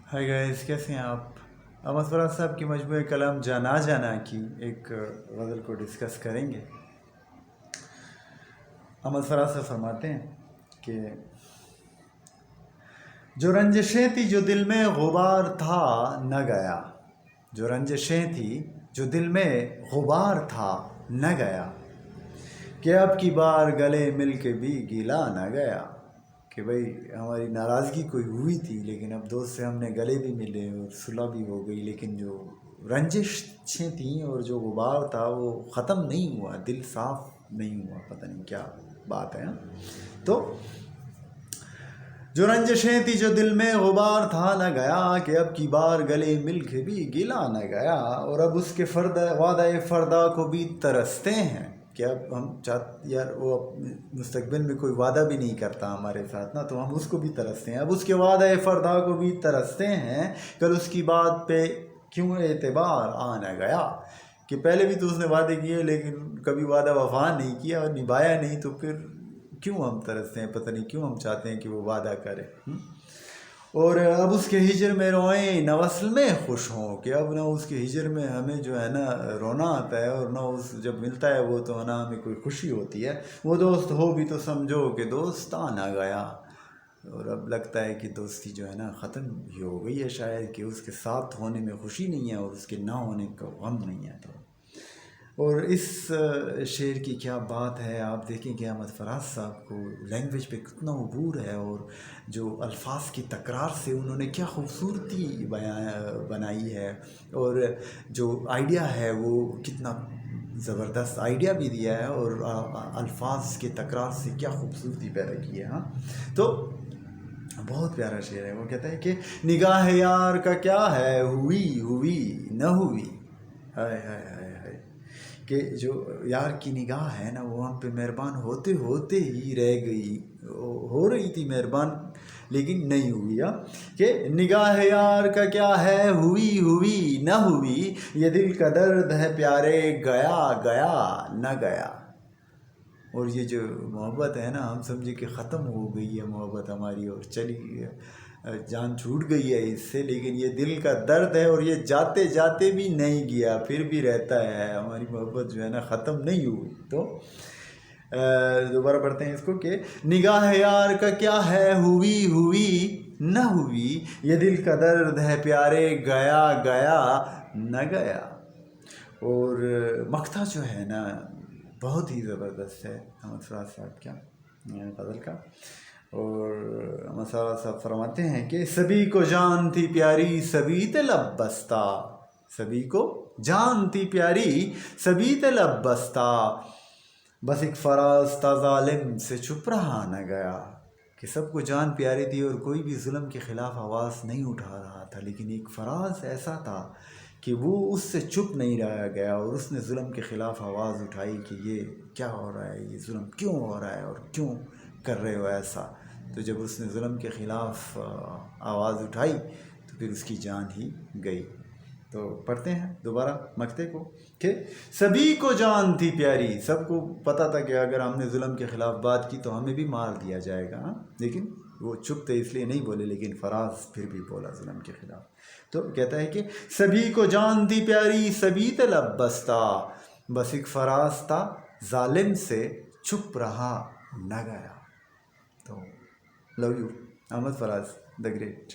Hi guys, कैसे हैं आप। अहमद फराज साहब की मजमूए कलाम जाना जाना की एक गज़ल को डिस्कस करेंगे। अहमद फराज साहब फरमाते हैं कि जो रंजिशें थी जो दिल में गुबार था न गया, जो रंजिशें थी जो दिल में गुबार था न गया, कि अब की बार गले मिल के भी गिला न गया। कि भाई हमारी नाराज़गी कोई हुई थी, लेकिन अब दोस्त से हमने गले भी मिले और सुलह भी हो गई, लेकिन जो रंजिशें थी और जो गुबार था वो ख़त्म नहीं हुआ, दिल साफ़ नहीं हुआ। पता नहीं क्या बात है। तो जो रंजिशें थी जो दिल में गुबार था न गया, कि अब की बार गले मिल के भी गिला न गया। और अब उसके वादा फ़रदा को भी तरसते हैं कि अब हम यार वो मुस्तकबिल में कोई वादा भी नहीं करता हमारे साथ ना, तो हम उसको भी तरसते हैं। अब उसके वादा फ़रदा को भी तरसते हैं, कल उसकी बात पे क्यों एतबार आ न गया। कि पहले भी तो उसने वादे किए लेकिन कभी वादा वफा नहीं किया और निभाया नहीं, तो फिर क्यों हम तरसते हैं, पता नहीं क्यों हम चाहते हैं कि वो वादा करे। और अब उसके हिजर में रोएं न वस्ल में खुश हों, कि अब ना उसके हिजर में हमें जो है ना रोना आता है, और ना उस जब मिलता है वो तो ना हमें कोई खुशी होती है। वो दोस्त हो भी तो समझो कि दोस्त आ ना गया। और अब लगता है कि दोस्ती जो है ना ख़त्म ही हो गई है शायद, कि उसके साथ होने में खुशी नहीं है और उसके ना होने का गम नहीं है। तो और इस शेर की क्या बात है, आप देखें कि अहमद फराज साहब को लैंग्वेज पे कितना अबूर है, और जो अल्फाज की तकरार से उन्होंने क्या खूबसूरती बनाई है, और जो आइडिया है वो कितना ज़बरदस्त आइडिया भी दिया है, और अल्फाज के तकरार से क्या खूबसूरती पैदा की है। हाँ, तो बहुत प्यारा शेर है। वो कहता है कि निगाह यार का क्या है, हुई हुई न हुई, हाय हाय हाय हाय, कि जो यार की निगाह है ना वो हम पे मेहरबान होते होते ही रह गई, हो रही थी मेहरबान लेकिन नहीं हुई। कि निगाह यार का क्या है, हुई हुई न हुई, ये दिल का दर्द है प्यारे, गया गया न गया। और ये जो मोहब्बत है ना, हम समझे कि ख़त्म हो गई है मोहब्बत हमारी और चली जान छूट गई है इससे, लेकिन ये दिल का दर्द है और ये जाते जाते भी नहीं गया, फिर भी रहता है। हमारी मोहब्बत जो है ना ख़त्म नहीं हुई। तो दोबारा पढ़ते हैं इसको कि निगाह यार का क्या है, हुई हुई न हुई, ये दिल का दर्द है प्यारे, गया गया न गया। और मक्ता जो है ना बहुत ही ज़बरदस्त है अहमद फराज साहब क्या गज़ल का। और अहमद फराज साहब फरमाते हैं कि सभी को जान थी प्यारी सभी ते लब बस्ता, सभी को जान थी प्यारी सभी ते लब बस्ता, बस एक फराज था जालिम से चुप रहा न गया। कि सबको जान प्यारी थी और कोई भी जुल्म के ख़िलाफ़ आवाज़ नहीं उठा रहा था, लेकिन एक फराज ऐसा था कि वो उससे चुप नहीं रहा गया, और उसने जुल्म के ख़िलाफ़ आवाज़ उठाई कि ये क्या हो रहा है, ये जुल्म क्यों हो रहा है और क्यों कर रहे हो ऐसा। तो जब उसने जुल्म के ख़िलाफ़ आवाज़ उठाई तो फिर उसकी जान ही गई। तो पढ़ते हैं दोबारा मक्ते को कि सभी को जान थी प्यारी, सबको पता था कि अगर हमने जुल्म के ख़िलाफ़ बात की तो हमें भी मार दिया जाएगा। लेकिन वो चुप थे इसलिए नहीं बोले, लेकिन फराज फिर भी बोला जुल्म के ख़िलाफ़। तो कहता है कि सभी को जान थी प्यारी सभी ते लब बस्ता, बस एक फराज था जालिम से चुप रहा न गया। तो love you Ahmad Faraz the great.